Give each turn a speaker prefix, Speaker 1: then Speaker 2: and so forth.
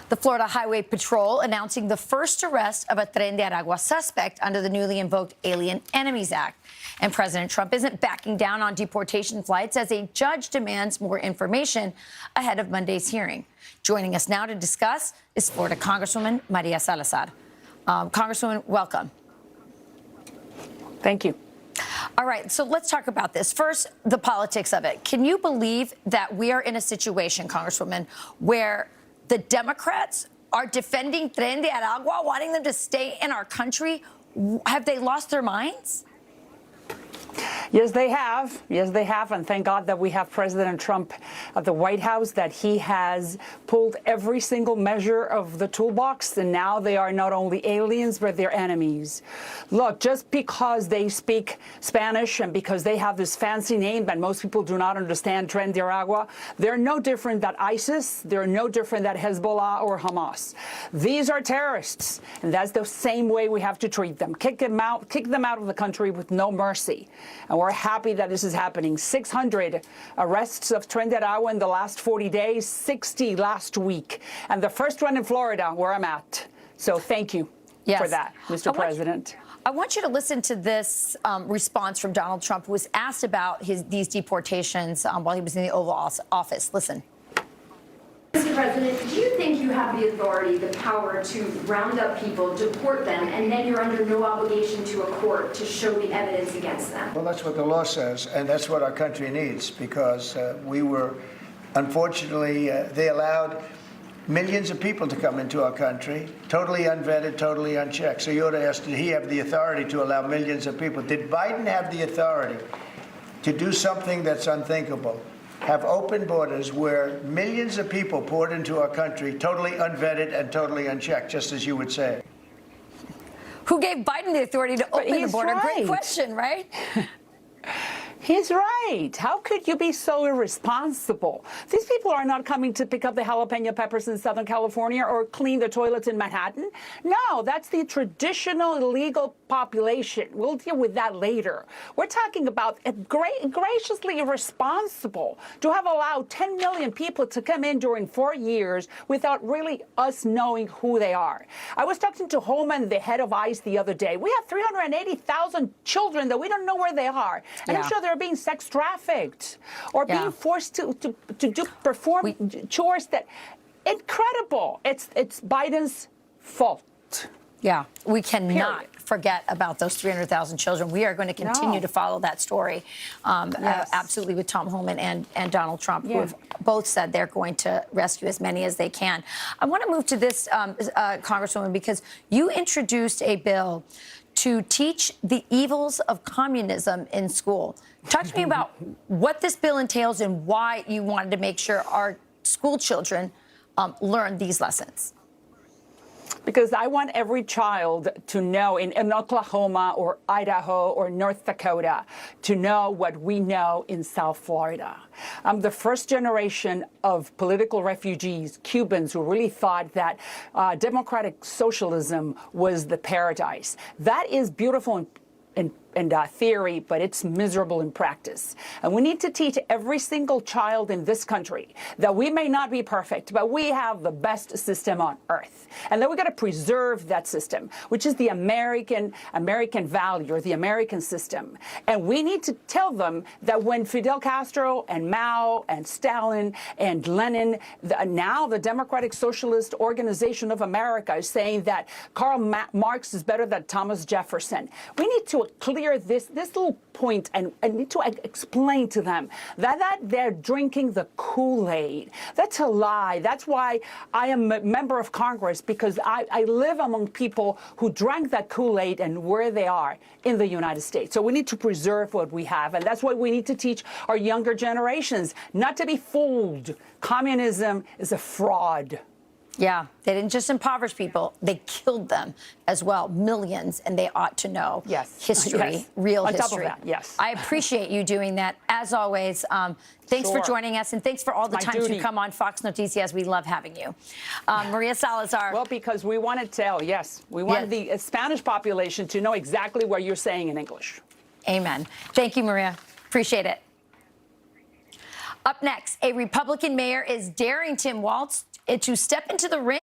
Speaker 1: The Florida Highway Patrol announcing the first arrest of a Tren de Aragua suspect under the newly invoked Alien Enemies Act. And President Trump isn't backing down on deportation flights as a judge demands more information ahead of Monday's hearing. Joining us now to discuss is Florida Congresswoman María Salazar. Congresswoman, welcome.
Speaker 2: Thank you.
Speaker 1: All right, so let's talk about this. First, the politics of it. Can you believe that we are in a situation, Congresswoman, where the Democrats are defending Tren de Aragua, wanting them to stay in our country? Have they lost their minds?
Speaker 2: Yes, they have. Yes, they have. And thank God that we have President Trump at the White House, that he has pulled every single measure of the toolbox. And now they are not only aliens, but they're enemies. Look, just because they speak Spanish and because they have this fancy name that most people do not understand, Tren de Aragua, they're no different than ISIS. They're no different than Hezbollah or Hamas. These are terrorists. And that's the same way we have to treat them. Kick them out of the country with no mercy. And we're happy that this is happening. 600 arrests of Tren de Aragua in the last 40 days, 60 last week. And the first one in Florida, where I'm at. So thank you for that, Mr. President.
Speaker 1: I want you to listen to this response from Donald Trump, who was asked about these deportations while he was in the Oval Office. Listen.
Speaker 3: Mr. President, do you think you have the authority, the power to round up people, deport them, and then you're under no obligation to a court to show the evidence against them?
Speaker 4: Well, that's what the law says, and that's what our country needs, because we were, unfortunately, they allowed millions of people to come into our country, totally unvetted, totally unchecked. So you ought to ask, did he have the authority to allow millions of people? Did Biden have the authority to do something that's unthinkable? Have open borders where millions of people poured into our country, totally unvetted and totally unchecked, just as you would say.
Speaker 1: Who gave Biden the authority to open the border?
Speaker 2: Right.
Speaker 1: Great question, right?
Speaker 2: He's right. How could you be so irresponsible? These people are not coming to pick up the jalapeno peppers in Southern California or clean the toilets in Manhattan. No, that's the traditional illegal population. We'll deal with that later. We're talking about graciously irresponsible to have allowed 10 million people to come in during 4 years without really us knowing who they are. I was talking to Holman, the head of ICE, the other day. We have 380,000 children that we don't know where they are. And I'm sure they're being sex trafficked or being forced to perform chores that incredible. It's Biden's fault.
Speaker 1: Yeah, we cannot forget about those 300,000 children. We are going to continue to follow that story, absolutely, with Tom Holman and Donald Trump, who have both said they're going to rescue as many as they can. I want to move to this, Congresswoman, because you introduced a bill to teach the evils of communism in school. Talk to me about what this bill entails and why you wanted to make sure our school children learn these lessons.
Speaker 2: Because I want every child to know in Oklahoma or Idaho or North Dakota to know what we know in South Florida. I'm the first generation of political refugees, Cubans, who really thought that democratic socialism was the paradise. That is beautiful in theory, but it's miserable in practice. And we need to teach every single child in this country that we may not be perfect, but we have the best system on earth. And that we got to preserve that system, which is the American value, or the American system. And we need to tell them that when Fidel Castro and Mao and Stalin and Lenin, now the Democratic Socialist Organization of America is saying that Karl Marx is better than Thomas Jefferson. We need to clear this little point and need to explain to them that they're drinking the Kool-Aid. That's a lie. That's why I am a member of Congress, because I live among people who drank that Kool-Aid and where they are in the United States. So we need to preserve what we have, and that's what we need to teach our younger generations, not to be fooled. Communism is a fraud.
Speaker 1: Yeah, they didn't just impoverish people, they killed them as well, millions, and they ought to know history, real history.
Speaker 2: On top of that, yes.
Speaker 1: I appreciate you doing that, as always. Thanks for joining us, and thanks for all the times you come on Fox Noticias. We love having you. María Salazar.
Speaker 2: Well, because we want to tell, we want the Spanish population to know exactly what you're saying in English.
Speaker 1: Amen. Thank you, Maria. Appreciate it. Up next, a Republican mayor is daring Tim Walz to step into the ring